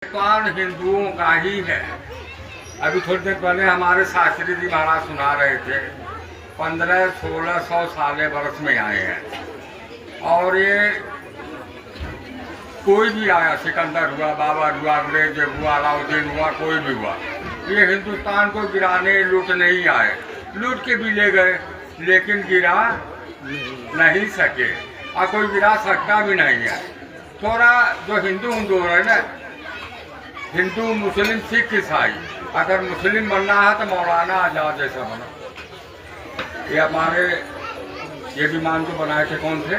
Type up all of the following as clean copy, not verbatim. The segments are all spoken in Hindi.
पान हिंदुओं का ही है। अभी थोड़ी देर पहले हमारे शास्त्री जी महाराज सुना रहे थे 1500-1600 साले वर्ष में आए हैं। और ये कोई भी आया, सिकंदर हुआ, बाबर हुआ, औरंगजेब हुआ, अलाउद्दीन हुआ, कोई भी हुआ, ये हिंदुस्तान को गिराने लूट नहीं आए। लूट के भी ले गए लेकिन गिरा नहीं सके और कोई गिरा सकता भी नहीं है। थोड़ा जो हिंदू है ना, हिंदू मुस्लिम सिख ईसाई, अगर मुस्लिम बनना है तो मौलाना आजाद जैसा बना। ये हमारे ये विमान जो बनाए थे, कौन थे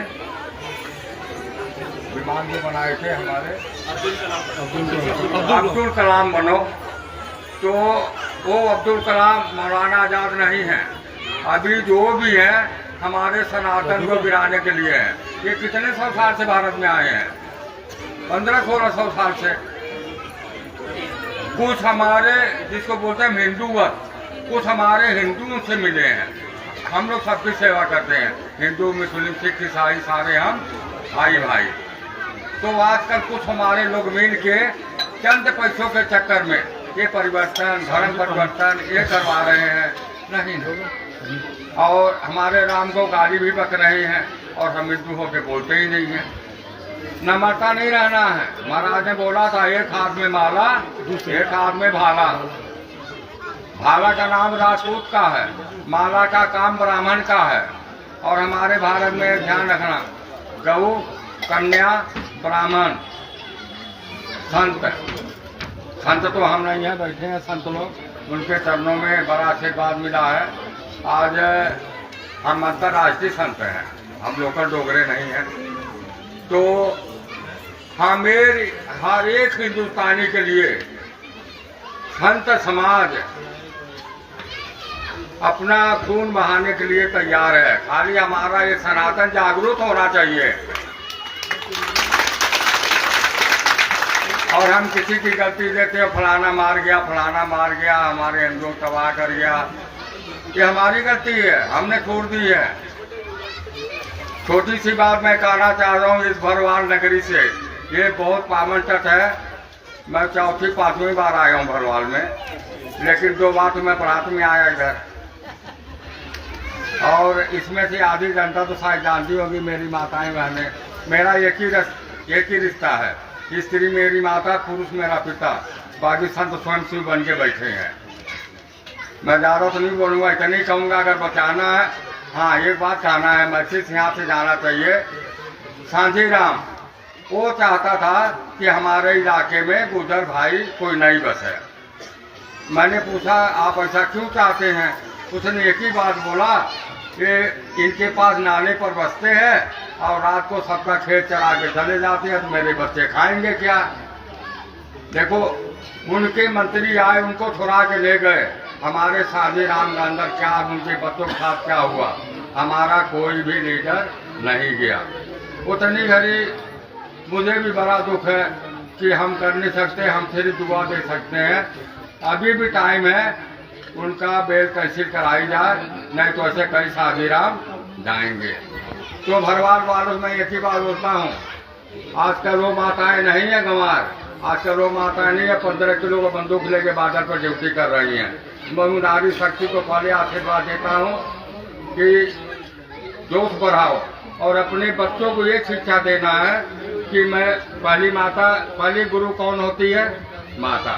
विमान जो बनाए थे हमारे? अब्दुल कलाम बनो। तो वो अब्दुल कलाम मौलाना आजाद नहीं है। अभी जो भी है हमारे सनातन को गिराने के लिए है। ये कितने सौ साल से भारत में आए हैं? 1500-1600 साल से। कुछ हमारे जिसको बोलते हैं हिंदूवत, कुछ हमारे हिंदुओं से मिले हैं। हम लोग सबकी सेवा करते हैं, हिंदू मुस्लिम सिख ईसाई सारे हम भाई भाई। तो आजकल कुछ हमारे लोग मिल के चंद पैसों के चक्कर में ये परिवर्तन, धर्म परिवर्तन ये करवा रहे हैं। नहीं, और हमारे राम को गाली भी बक रहे हैं और हम हिंदू होके बोलते ही नहीं हैं। नम्रता नहीं रहना है। महाराज ने बोला था एक हाथ में माला एक हाथ में भाला। भाला का नाम राजपूत का है, माला का काम ब्राह्मण का है। और हमारे भारत में ध्यान रखना, गौ, कन्या, ब्राह्मण, संत तो हम नहीं है, बैठे हैं संत लोग, उनके चरणों में बड़ा आशीर्वाद मिला है। आज हम अंतर्राष्ट्रीय संत हैं, हम लोकल डोगरे नहीं हैं। तो हमें हर एक हिंदुस्तानी के लिए संत समाज अपना खून बहाने के लिए तैयार है। खाली हमारा ये सनातन जागरूक होना चाहिए। और हम किसी की गलती देते हो, फलाना मार गया, फलाना मार गया, हमारे हिंदुओं तबाह कर गया, ये हमारी गलती है, हमने छोड़ दी है। छोटी सी बात मैं कहना चाह रहा हूँ इस भरवाल नगरी से, ये बहुत पावन तट है। मैं 4वीं-5वीं बार आया हूँ भरवाल में, लेकिन 2 बार तो मैं परात में आया इधर। और इसमें से आधी जनता तो शायद जानती होगी, मेरी माताएं बहनें, मेरा एक ही रिश्ता है। स्त्री मेरी माता, पुरुष मेरा पिता, बाकी संत स्वयं शिव बन के बैठे हैं। मैं ज़्यादा तो नहीं बोलूँगा, इतना ही कहूँगा अगर बचाना है। हाँ, एक बात कहना है, मैसेज यहाँ से जाना चाहिए। सांझी राम वो चाहता था कि हमारे इलाके में गुजर भाई कोई नहीं बसे। मैंने पूछा आप ऐसा क्यों चाहते हैं? उसने एक ही बात बोला कि इनके पास नाले पर बसते हैं और रात को सबका खेत चरा के चले जाते हैं, तो मेरे बच्चे खाएंगे क्या? देखो, उनके मंत्री आए, उनको छुड़ा के ले गए। हमारे साझी राम के अंदर क्या, उनके बच्चों के साथ क्या हुआ? हमारा कोई भी लीडर नहीं गया। उतनी घड़ी मुझे भी बड़ा दुख है कि हम कर नहीं सकते, हम सिर्फ दुआ दे सकते हैं। अभी भी टाइम है, उनका बेल कैंसिल कराई जाए, नहीं तो ऐसे कई साझी राम जाएंगे। तो भरवाल वालों में एक ही बात बोलता हूँ, आजकल वो माताएं नहीं है गंवार, आजकल वो माताएं नहीं है 15 किलो का बंदूक लेके बाजार पर ड्यूटी कर रही हैं। मैं नारी शक्ति को पहले आशीर्वाद देता हूँ कि जोश बढ़ाओ और अपने बच्चों को ये शिक्षा देना है कि मैं पहली गुरु कौन होती है? माता।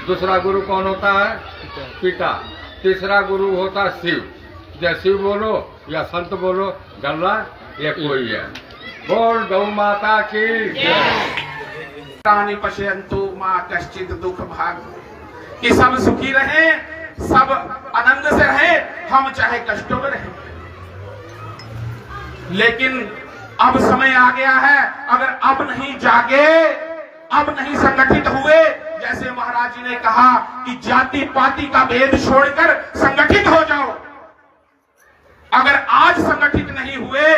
दूसरा गुरु कौन होता है? पिता। तीसरा गुरु होता है शिव। या शिव बोलो या संत बोलो, गल्ला ये कोई है। बोल गौ माता की प्राणी पश्यन्तु मां कश्चित दुख भाग, कि सब सुखी रहे, सब आनंद से रहे, हम चाहे कष्टों में रहे। लेकिन अब समय आ गया है, अगर अब नहीं जागे, अब नहीं संगठित हुए, जैसे महाराज जी ने कहा कि जाति पाति का भेद छोड़कर संगठित हो जाओ। अगर आज संगठित नहीं हुए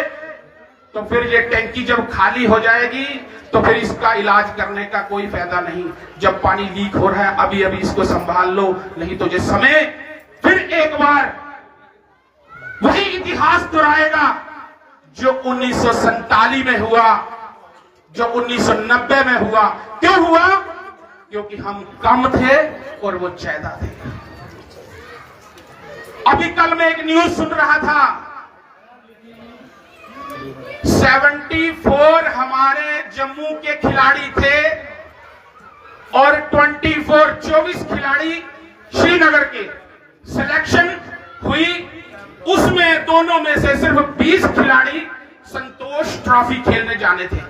तो फिर ये टैंकी जब खाली हो जाएगी तो फिर इसका इलाज करने का कोई फायदा नहीं। जब पानी लीक हो रहा है अभी अभी इसको संभाल लो, नहीं तो जिस समय फिर एक बार वही इतिहास दोहराएगा जो 1947 में हुआ, जो 1990 में हुआ। क्यों हुआ? क्योंकि हम कम थे और वो ज्यादा थे। अभी कल मैं एक न्यूज सुन रहा था, 74 हमारे जम्मू के खिलाड़ी थे और 24 खिलाड़ी श्रीनगर के सिलेक्शन हुई। उसमें दोनों में से सिर्फ 20 खिलाड़ी संतोष ट्रॉफी खेलने जाने थे।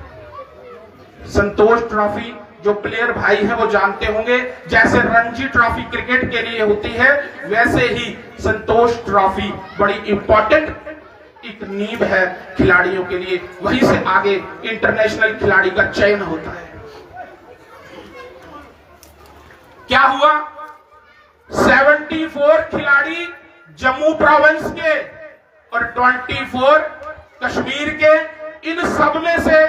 संतोष ट्रॉफी जो प्लेयर भाई हैं वो जानते होंगे, जैसे रणजी ट्रॉफी क्रिकेट के लिए होती है, वैसे ही संतोष ट्रॉफी बड़ी इंपॉर्टेंट एक नींव है खिलाड़ियों के लिए। वहीं से आगे इंटरनेशनल खिलाड़ी का चयन होता है। क्या हुआ, 74 खिलाड़ी जम्मू प्रोविंस के और 24 कश्मीर के, इन सब में से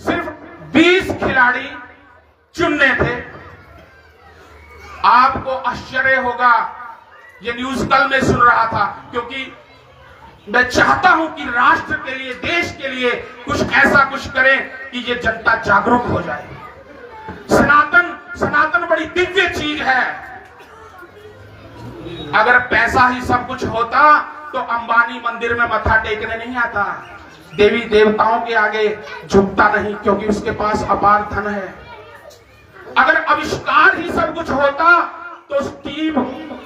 सिर्फ 20 खिलाड़ी चुनने थे। आपको आश्चर्य होगा, ये न्यूज कल मैं सुन रहा था, क्योंकि मैं चाहता हूं कि राष्ट्र के लिए, देश के लिए कुछ ऐसा कुछ करें कि ये जनता जागरूक हो जाए। सनातन बड़ी दिव्य चीज है। अगर पैसा ही सब कुछ होता तो अंबानी मंदिर में मत्था टेकने नहीं आता, देवी देवताओं के आगे झुकता नहीं, क्योंकि उसके पास अपार धन है। अगर आविष्कार ही सब कुछ होता तो स्टीव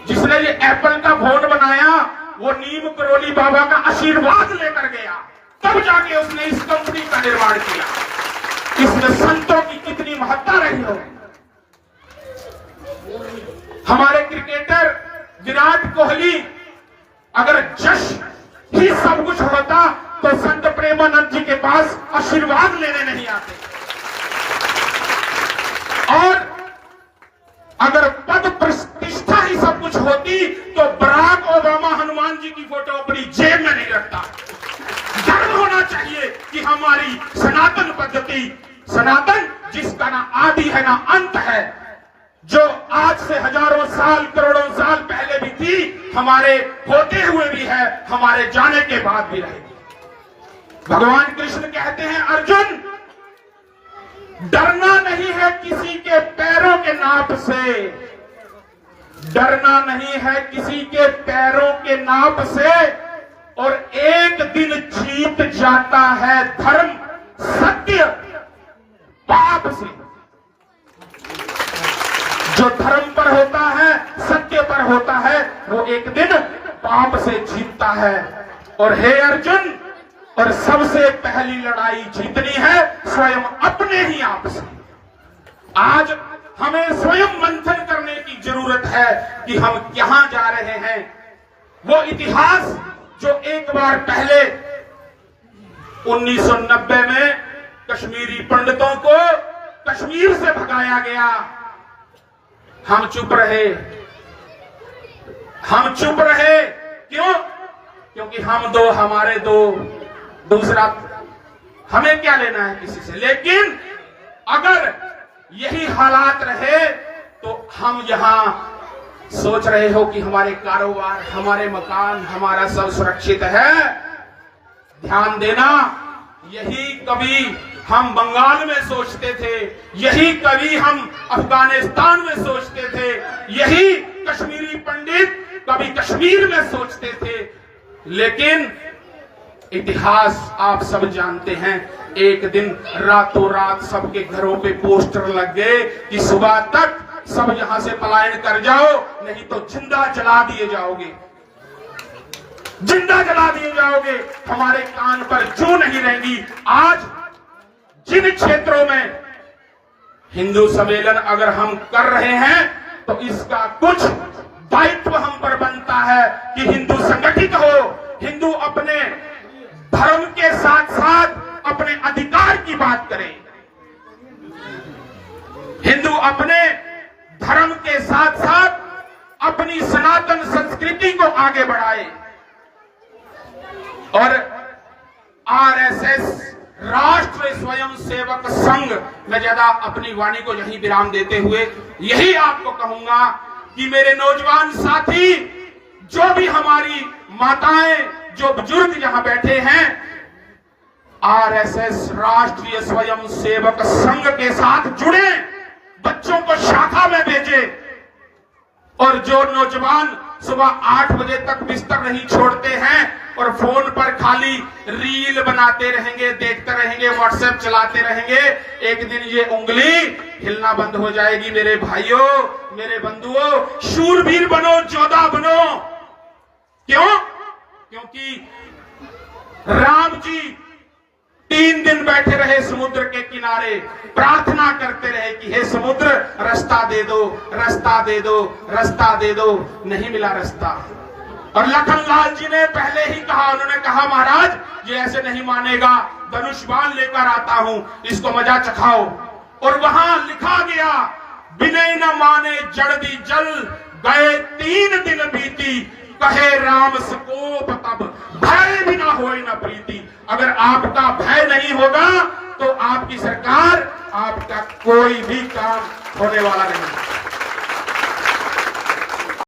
जिसने ये एप्पल का फोन बनाया, वो नीम करोली बाबा का आशीर्वाद लेकर गया, तब जाके उसने इस कंपनी का निर्माण किया। इसमें संतों की कितनी महत्ता रही हो। हमारे क्रिकेटर विराट कोहली, अगर जश ही सब कुछ होता तो संत प्रेमानंद जी के पास आशीर्वाद लेने नहीं आते। और अगर पद प्रतिष्ठा ही सब कुछ होती तो बराक ओबामा हनुमान जी की फोटो अपनी जेब में नहीं रखता। गर्व होना चाहिए कि हमारी सनातन पद्धति, सनातन जिसका ना आदि है ना अंत है, जो आज से हजारों साल करोड़ों साल पहले भी थी, हमारे होते हुए भी है, हमारे जाने के बाद भी रहेगी। भगवान कृष्ण कहते हैं, अर्जुन डरना नहीं है किसी के पैरों के नाप से, डरना नहीं है किसी के पैरों के नाप से, और एक दिन जीत जाता है धर्म सत्य पाप से। जो धर्म पर होता है, सत्य पर होता है, वो एक दिन पाप से जीतता है। और हे अर्जुन, और सबसे पहली लड़ाई जीतनी है स्वयं अपने ही आप से। आज हमें स्वयं मंथन करने की जरूरत है कि हम कहां जा रहे हैं। वो इतिहास जो एक बार पहले 1990 में कश्मीरी पंडितों को कश्मीर से भगाया गया, हम चुप रहे। हम चुप रहे क्यों? क्योंकि हम दो, हमारे दो, दूसरा हमें क्या लेना है किसी से। लेकिन अगर यही हालात रहे तो हम यहां सोच रहे हो कि हमारे कारोबार, हमारे मकान, हमारा सब सुरक्षित है। ध्यान देना, यही कभी हम बंगाल में सोचते थे, यही कभी हम अफगानिस्तान में सोचते थे, यही कश्मीरी पंडित कभी कश्मीर में सोचते थे। लेकिन इतिहास आप सब जानते हैं, एक दिन रातों रात सबके घरों पे पोस्टर लग गए कि सुबह तक सब यहां से पलायन कर जाओ, नहीं तो जिंदा जला दिए जाओगे, जिंदा जला दिए जाओगे। हमारे कान पर जू नहीं रहेंगी। आज जिन क्षेत्रों में हिंदू सम्मेलन अगर हम कर रहे हैं तो इसका कुछ दायित्व हम पर बनता है कि हिंदू संगठित हो, हिंदू अपने धर्म के साथ साथ अपने अधिकार की बात करें, हिंदू अपने धर्म के साथ साथ अपनी सनातन संस्कृति को आगे बढ़ाए। और आरएसएस राष्ट्रीय स्वयं सेवक संघ में ज्यादा अपनी वाणी को यही विराम देते हुए यही आपको कहूंगा कि मेरे नौजवान साथी, जो भी हमारी माताएं, जो बुजुर्ग यहां बैठे हैं, आरएसएस राष्ट्रीय स्वयं सेवक संघ के साथ जुड़े, बच्चों को शाखा में भेजे, और जो नौजवान सुबह 8 बजे तक बिस्तर नहीं छोड़ते हैं और फोन पर खाली रील बनाते रहेंगे, देखते रहेंगे, व्हाट्सएप चलाते रहेंगे, एक दिन ये उंगली हिलना बंद हो जाएगी। मेरे भाइयों, मेरे बंधुओं, शूरवीर बनो, योद्धा बनो। क्यों? क्योंकि राम जी 3 दिन बैठे रहे समुद्र के किनारे, प्रार्थना करते रहे कि हे समुद्र रास्ता दे दो, रास्ता दे दो, रास्ता दे दो। नहीं मिला रास्ता। और लखनलाल जी ने पहले ही कहा, उन्होंने कहा महाराज ये ऐसे नहीं मानेगा, धनुष बाण लेकर आता हूं, इसको मजा चखाओ। और वहां लिखा गया, विनय न माने जड़दी जल, गए 3 दिन बीती, कहे राम सकोप तब, भय बिना होए न प्रीति। अगर आपका भय नहीं होगा तो आपकी सरकार, आपका कोई भी काम होने वाला नहीं।